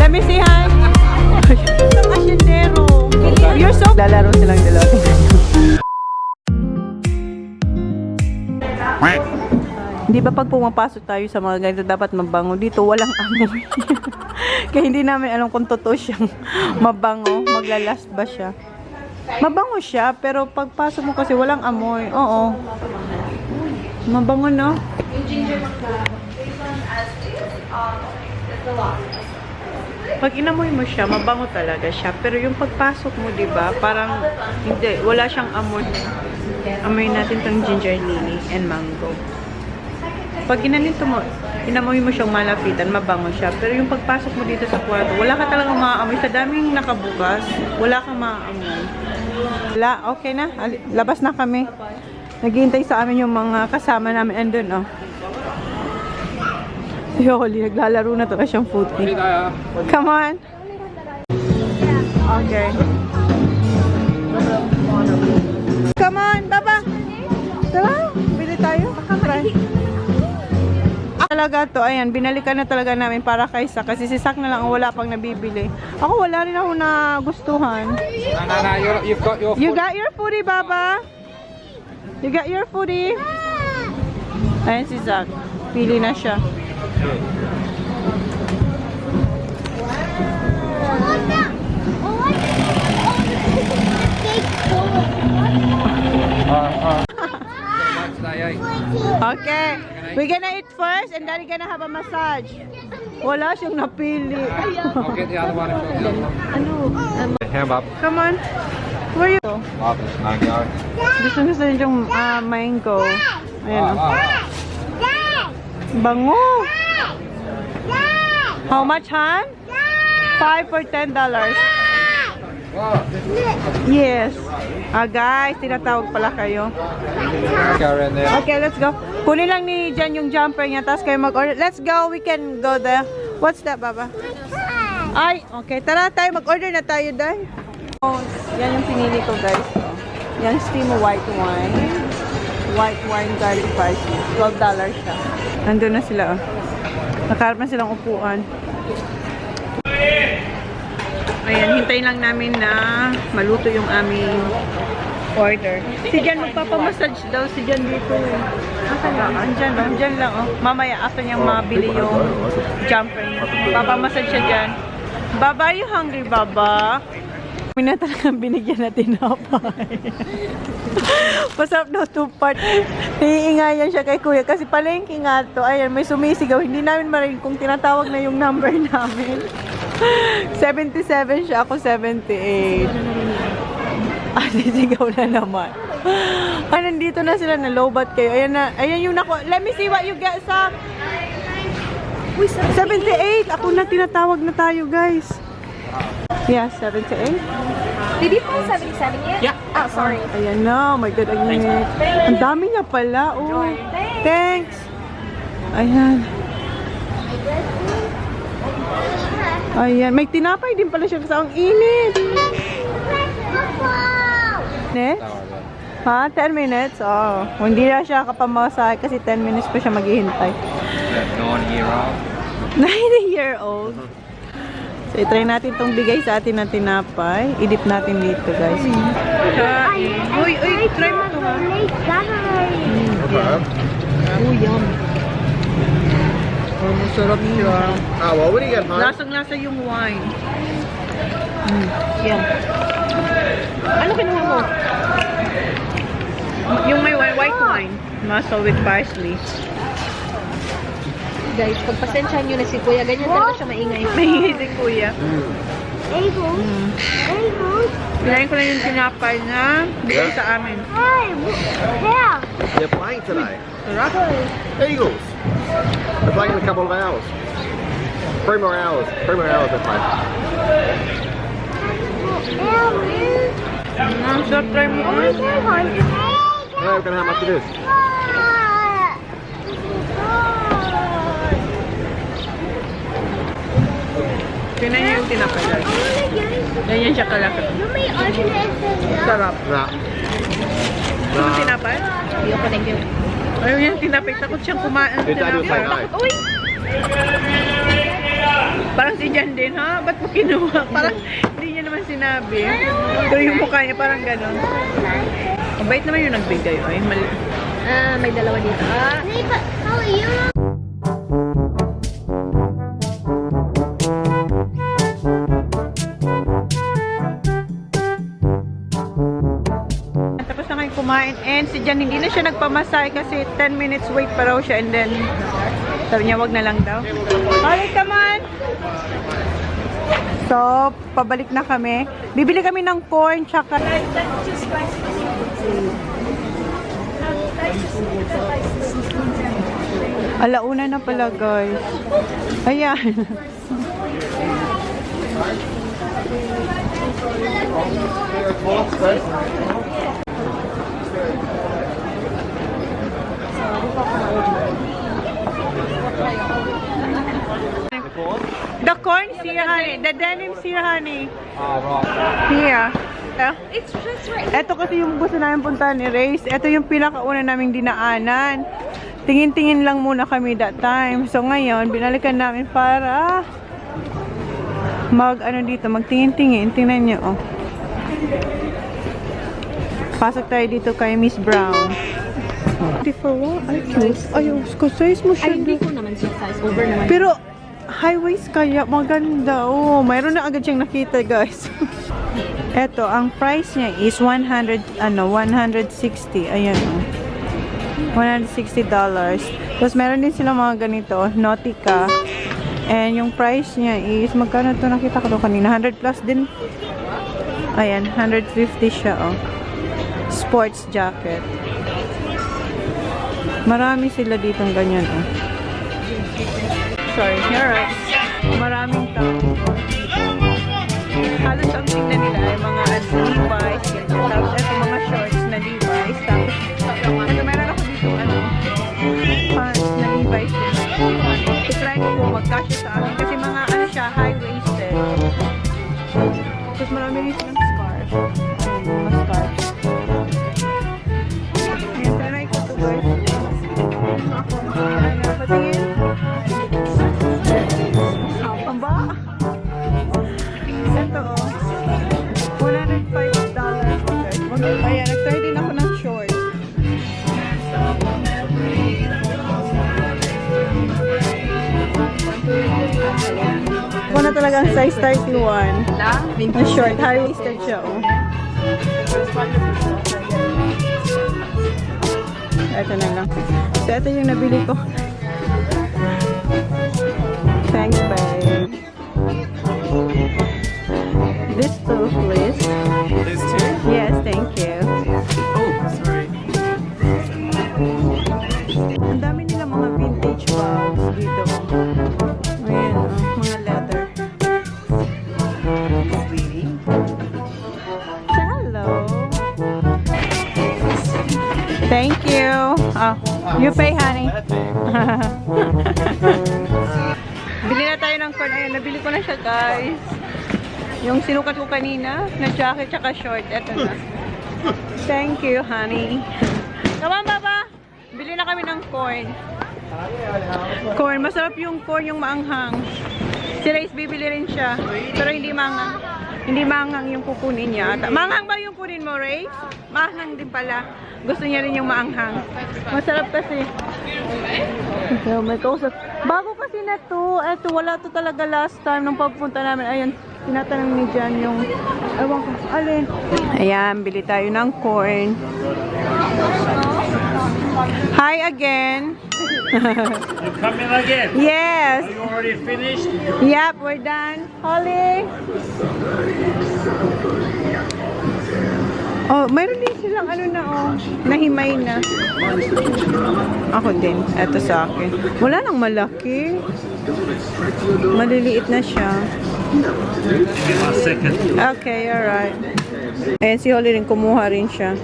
Let me see, Han. Ang asyendero. You're so... Lalaro silang dalawa. Di ba pag pumapasok tayo sa mga ganito, dapat mabango. Dito, walang amoy. Kaya hindi namin alam kung totoo siyang mabango. Maglalast ba siya? Mabango siya, pero pagpasok mo kasi walang amoy. Oo. Mabango, no? Pag inamoy mo siya, mabango talaga siya. Pero yung pagpasok mo, di ba, parang hindi, wala siyang amoy. Amoy natin tong ginger lily and mango. Pag inanito mo, inamoy mo siyang malapitan, mabango siya. Pero yung pagpasok mo dito sa kwarto, wala ka talagang maaamoy. Sa daming nakabukas, wala kang maaamoy. Wala, okay na. Labas na kami. Naghihintay sa amin yung mga kasama namin. Andun, oh. Si Holly, naglalaro na talaga siyang footy. Come on. Okay. Come on, baba. Tara, bili tayo. Talaga to, ayan, binalikan na talaga namin para kay Sak. Kasi si Sak na lang wala pang nabibili. Ako wala rin ako na gustuhan. You got your foodie, Baba? You got your foodie? Ayan si Sak. Pili na siya. Okay. We're gonna eat first and Daddy gonna have a massage. Wala siyang napili. I'll get the other one if you'll get the other one. Ham up. Come on. Where you? Mango. Gusto niya yung mango. Ayan, oh. Bango. How much, Han? 5 for $10. Yes. Guys, tinatawag pala kayo. Okay, let's go. Kunin lang ni Jen yung jumper niya, tapos kayo mag-order. Let's go, we can go there. What's that, Baba? Ay, okay. Tara tayo, mag-order na tayo dahil. Oh, yan yung pinili ko, guys. Yan, steam white wine. White wine garlic fries. $12 siya. Nandun na sila, oh. Nakaharap na silang upuan. Ayan, hintayin lang namin na maluto yung aming order. Si Jan magpapamassage daw. Si Jan dito. Andyan, oh. Andyan lang, oh. Mamaya, after niyang mabili yung jumper niya. Papamassage siya dyan. Baba, are you hungry, Baba? Kami na talagang binigyan natin tinapay. Masarap daw 2-part. Naiingayan siya kay Kuya. Kasi palengke nga to. Ayan, may sumisigaw. Hindi namin marinig kung tinatawag na yung number namin. 77 siya, ako 78. Sisigaw na naman. Nandito na sila, na lowbat kayo. Ayan na, ayan yung nako. Let me see what you get sa 78. Ako na, tinatawag na tayo, guys. Yeah, 78. Did you find 77 yet? Yeah. Oh, sorry. Ayan na, oh my God, ayan. Ang dami niya pala. Oh, thanks. Ayan. Ayan, may tinapay din pala siya kasi ang init. Minutes? Ha? 10 minutes? Oh. Hindi na siya kapamasahe kasi 10 minutes pa siya maghihintay. 9-year-old. 9-year-old. So, itry natin itong bigay sa atin ng tinapay. Idip natin dito, guys. Uy, try mo ito, ha? Oh, yum. Oh, masarap siya. Oh, well, what do you get, huh? Lasang-lasa yung wine. Yan. Ano kinuha mo? Yung may white wine. Muscle with parsley. Guys, pagpasensyahan nyo na si Kuya, ganyan talaga siya maingay. Maingay si Kuya. Pinayin ko lang yung tinapay na bigay sa amin. They're playing today. Sarap. Eagles. They're playing in a couple of hours. 3 more hours. 3 more hours they're playing. Ang sarap, try mo. I don't know how much it is. Tingnan niyo yung tinapay. Ganyan siya kalaki. Sarap. Nah. Yung tinapay? Ayoko, thank you. Ayaw yung tinapay. Takot siyang kumain ng Did I do say tinapay. no? Uy! Parang si dyan din, ha? Ba't mo kinuha? Parang hindi niya naman sinabi. Pero yung mukha niya parang gano'n. Mabait naman yung nagbigay. Ay, mali. May dalawa dito. Tapos na kayo kumain. And si Jan, hindi na siya nagpamasay kasi 10 minutes wait pa raw siya. And then, sabi niya, wag na lang daw. Balik naman! So, pabalik na kami. Bibili kami ng corn, tsaka... Alauna na pala, guys. Ayan. The corn's here, honey. The denim's here, honey. Here. It's just right. Ito kasi yung gusto namin puntahan ni Race. Ito yung pinakauna naming dinaanan. Tingin-tingin lang muna kami that time. So ngayon, binalikan namin para magtingin-tingin. Tingnan nyo, oh. Pasok tayo dito kay Miss Brown. For what? Ay, cute. Ayaw, size mo siya. Ay, hindi ko naman siya size. Over naman. Pero, high waist kaya, maganda. Oh, mayroon na agad siyang nakita, guys. Eto, ang price niya is 160. Ayan, oh. $160. Tapos, meron din sila mga ganito, Nautica. And yung price niya is, magkano ito nakita ko doon kanina? 100 plus din. Ayan, 150 siya, oh. Sports jacket. Marami sila ditong ganyan, oh. Sorry, you're right. Maraming tao. Halos ang tingnan nila ay mga Levi's. Tapos ito mga shorts na Levi's. Tapos ito meron ako dito pants na Levi's. I-try ko kung magkasya sa akin. Kasi mga siya, high-waisted. Tapos marami rin silang scarf. Mga scarf. Ayan, try ko ito, guys. Ayan, patingin. Aba? Ito, oh. $105. Ayan, nag-try din ako ng short. Ako na talagang size 31. Na short, high-waisted siya, oh. Ito na lang. So, ito yung nabili ko. Thanks, babe. This too, please. This too? Yes, thank you. Oh, sorry. Ang dami nila mga vintage bags dito. Ayan, oh, mga leather. Hello. Thank you. Oh, you pay, honey. Bili na tayo ng corn. Ayan, nabili ko na siya, guys. Yung sinukat ko kanina, na jacket tsaka short. Eto na. Thank you, honey. Come on, Baba. Bili na kami ng corn. Corn. Masarap yung corn, yung maanghang. Si Race bibili rin siya. Pero hindi maanghang. Hindi maanghang yung kukunin niya. Maanghang ba yung kunin mo, Race? Maanghang din pala. Gusto niya rin yung maanghang. Masarap kasi. So, may kausap. Bago kasi na to. Eto, wala to talaga last time nung pagpunta namin. Ayan, tinatanong ni Jan yung, ewan ko, alin. Ayan, bili tayo ng corn. Hi again. You coming again? Yes. Are you already finished? Yep, we're done. Holly. Oh, mayroon din silang ano na, oh, nahimay na. Ako din. Eto sa akin. Wala nang malaki. Maliliit na siya. Give me a second. Okay, alright. Ayan, si Holly rin, kumuha rin siya.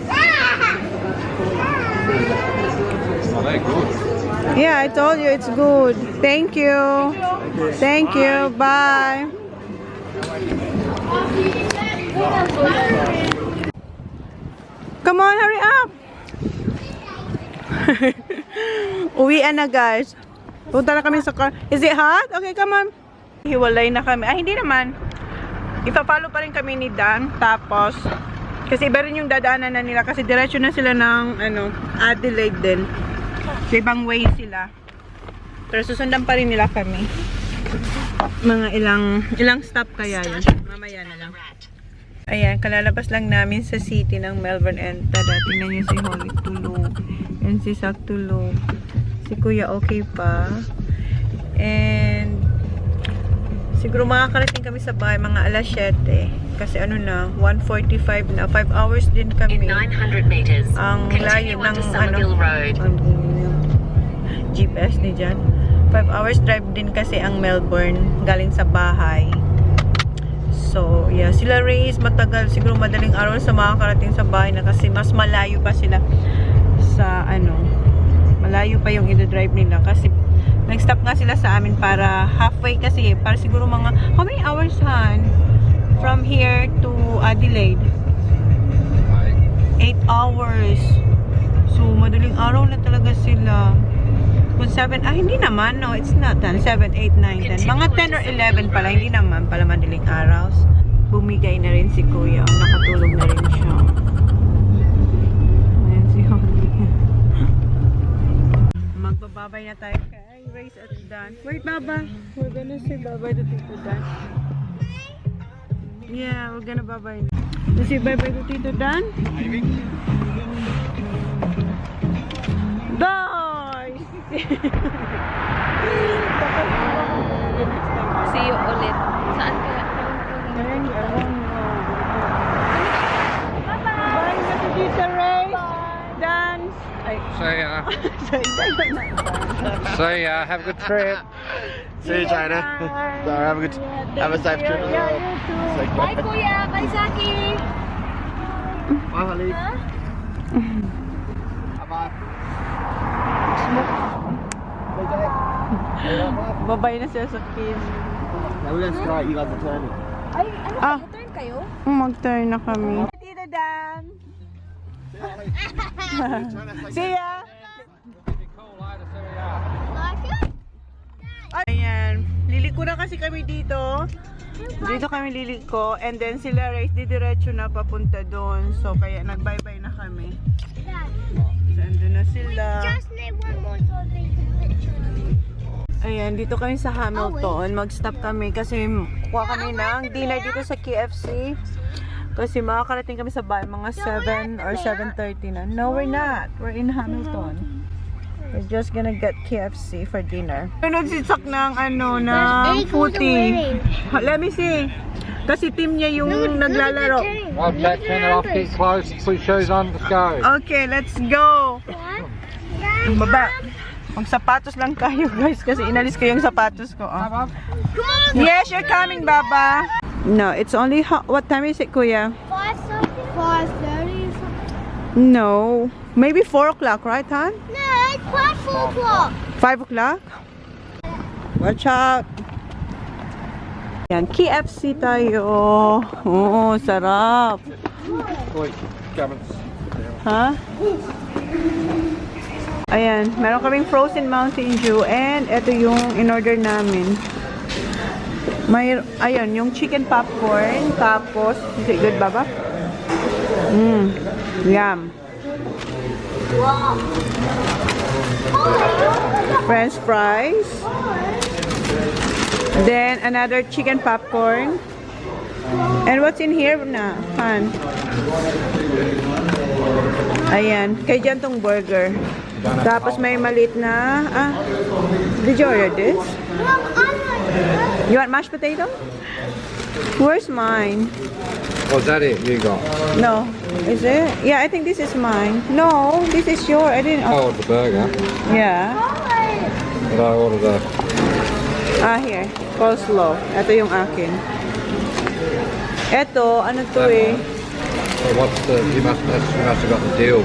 Yeah, I told you it's good. Thank you. Thank you. Bye. Come on, hurry up. Uwian na, guys. Punta na kami sa car. Is it hot? Okay, come on. Hiwalay na kami. Hindi naman. Ipa-follow pa rin kami ni Dan. Tapos, kasi iba rin yung dadaanan na nila. Kasi diretso na sila ng, Adelaide din. So, ibang way sila. Pero susundan pa rin nila kami. Mga ilang stop kaya yun. Mamaya na lang. Ayan, kalalabas lang namin sa city ng Melbourne and tada, tingnan nyo si Holly tulog. And si Sak tulog. Si Kuya okay pa. And siguro makakarating kami sa bahay mga alas 7. Kasi ano na, 1:45 na. 5 hours din kami. In 900 meters, Ang layo ng Road. GPS ni Jan. 5 hours drive din kasi ang Melbourne galing sa bahay. So, yeah. Sila Reyes, matagal. Siguro madaling araw sa makakarating sa bahay na kasi mas malayo pa sila sa, malayo pa yung i-drive nila. Kasi, nag-stop nga sila sa amin para halfway kasi, para siguro mga, how many hours, Han? From here to Adelaide? 8 hours. So, madaling araw na talaga sila. Kung 7, hindi naman, no, it's not 10, 7, 8, 9, 10. Mga 10 or 11 pala, hindi naman pala madaling araw. Bumigay na rin si Kuya. Nakatulog na rin siya. Ayan si Holly. Magbababay na tayo kay Race at Dan. Wait, Baba. We're gonna say bye-bye to Tito Dan. Yeah, we're gonna bye-bye. Let's say bye-bye to Tito Dan. Guys! See you ulit. Saan ka? Bye na to Tito Ray. Dance. Ay. See ya. Have a good trip. See you, China. So have a safe trip as well. Bye, Kuya. Bye, Saki. Bye, Holly. Bye. Babay na siya sa kids. Now we're gonna start. You guys are turning. Ay, Ah. Turn kayo? Mag-turn na kami. Tito Dan. See ya. Ayan. Liliko na kasi kami dito. Dito kami liliko. And then sila Race didiretso na papunta doon. So kaya nag-bye-bye na kami. So andun na sila. Just need one more so they can picture. Ayan, dito kami sa Hamilton. Mag-stop kami kasi kuha kami ng dinner dito sa KFC. Kasi makakarating kami sa bahay mga 7 or 7:30 na. No, we're not. We're in Hamilton. We're just gonna get KFC for dinner. Nagsisak ng ng puti. Let me see. Kasi team niya yung naglalaro. Well, Jack, turn it off. Get close. Put shoes on. Let's go. Okay, let's go. Baba. Magsapatos lang kayo guys kasi inalis ko yung sapatos ko. Oh. Yes, you're coming, Baba. No, it's only what time is it, Kuya? 5:30. No, maybe 4 o'clock, right, hon? No, it's past 4 o'clock. 5 o'clock? Watch out. Yan, KFC tayo. Oo, sarap. Oi, Gavin. Ha? Ayan, meron kaming frozen Mountain Dew and ito yung in-order namin. May, ayun, yung chicken popcorn, tapos, is it good, Baba? Yum. French fries. Then, another chicken popcorn. And what's in here na, Han? Ayan, kay dyan tong burger. Tapos may maliit na, did you order this? You want mashed potato? Where's mine? Was that it you got? No. Is it? Yeah, I think this is mine. No, this is yours. I didn't Oh, the burger. Yeah. But I ordered a... Here. Coleslaw. Ito yung akin. Ito, ano to eh? So what's the... You must have got the deal.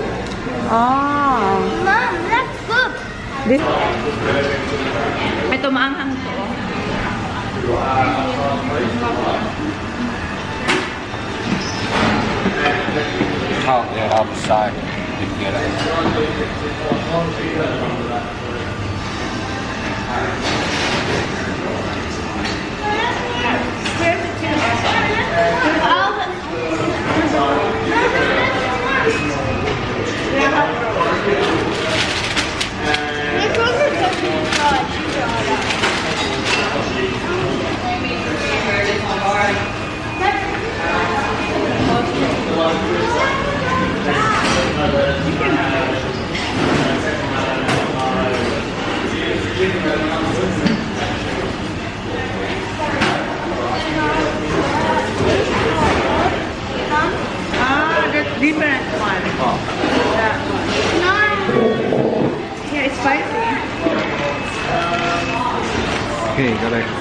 Ah. Mom, let's cook. This... Ito, maanghang to. Oh, yeah, I'll decide. You can get it.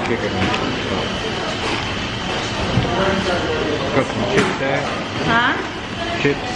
chicken. Got some chips there. Ha? Chips.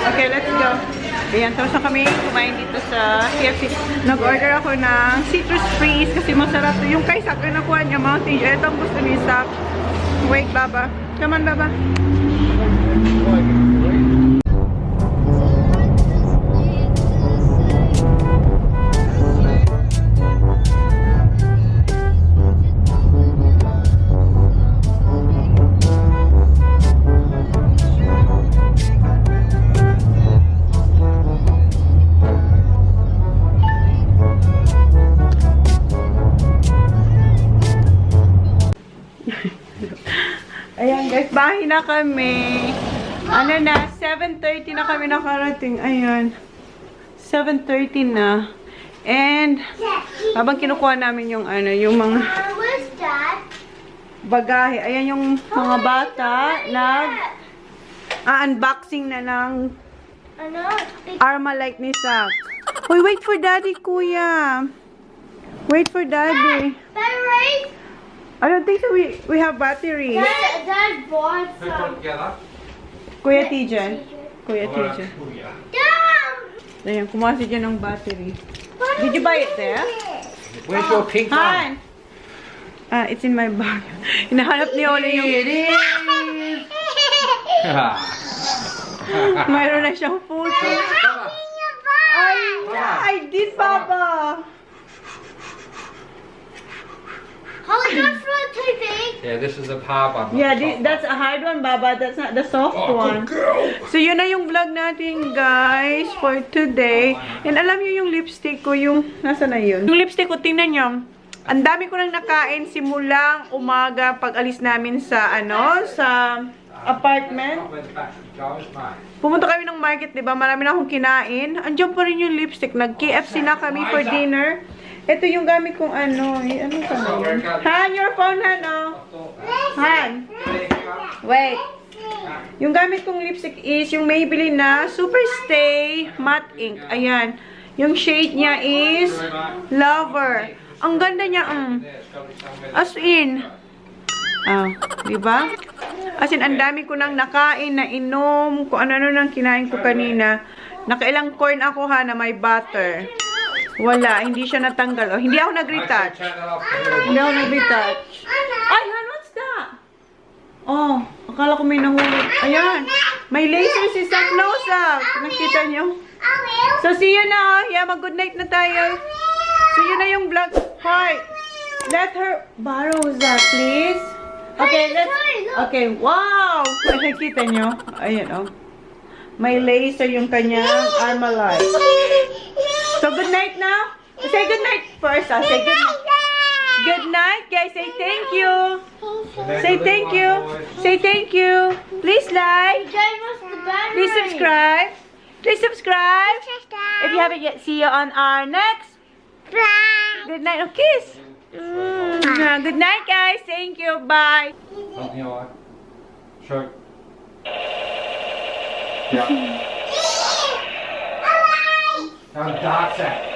Okay, let's go. Ayan, tapos na kami kumain dito sa KFC. Nag-order ako ng citrus freeze kasi masarap. Yung kay Sak, nakuha niya, Mountain Dew. Ito ang gusto ni Sak. Wait, Baba. Come on, Baba. Ayan guys, bahay na kami. Ano na, 7:30 na kami nakarating. Ayan. 7:30 na. And, habang kinukuha namin yung ano, yung mga Where's Dad? bagahe. Ayan yung mga bata unboxing na ng Ano? Armalite ni Sak. Uy, wait for daddy, kuya. Wait for daddy. Batteries? I don't think so we have batteries. Dad bought some. Kuya Tijan. Kuya Tijan. Dad! Ayan, kumuha si Jan ng battery. Did you buy it there? Where's your pink one? Han! It's in my bag. Hinahanap ni Ole yung... Mayroon na siyang puti. I did, Papa! Holly, that's not too big. Yeah, this is a hard one. Yeah, that's a hard one, Baba. That's not the soft one. So, yun na yung vlog natin, guys, for today. And alam niyo yung lipstick ko, yung... Nasa na yun? Yung lipstick ko, tingnan niyo. Ang dami ko nang nakain simulang umaga pag alis namin sa, sa apartment. Pumunta kami ng market, di ba? Marami na akong kinain. Andiyan pa rin yung lipstick. Nag-KFC na kami for dinner. Ito yung gamit kong ano. Ano ka na yun? Han, your phone, Han, oh. Han. Wait. Yung gamit kong lipstick is yung Maybelline na Superstay Matte Ink. Ayan. Yung shade niya is Lover. Ang ganda niya. As in. Diba? As in, ang dami ko nang nakain, na inom, kung ano-ano nang kinain ko kanina. Nakailang corn ako ha, na may butter. Wala, hindi siya natanggal. Oh, hindi ako nag-retouch. Hindi ako nag-retouch. Ay, Han, what's that? Oh, akala ko may nahulog. Ayan, may laser si Sak. No, Sak. Nakita niyo? So, see you na. Yeah, mag-good night na tayo. See you na yung vlog. Hi. Let her borrow that, please. Okay, let's... Okay, wow! Nakikita nyo? Ayan, oh. May laser yung kanyang Armalite. So, good night now. Say good night first, ah. Say good night. Good night, guys. Say thank you. Say thank you. Say thank you. Please like. Please subscribe. Please subscribe. If you haven't yet, see you on our next. Good night. Oh, kiss. Good night, guys. Thank you. Bye. Something like shirt. Yeah. Dark set.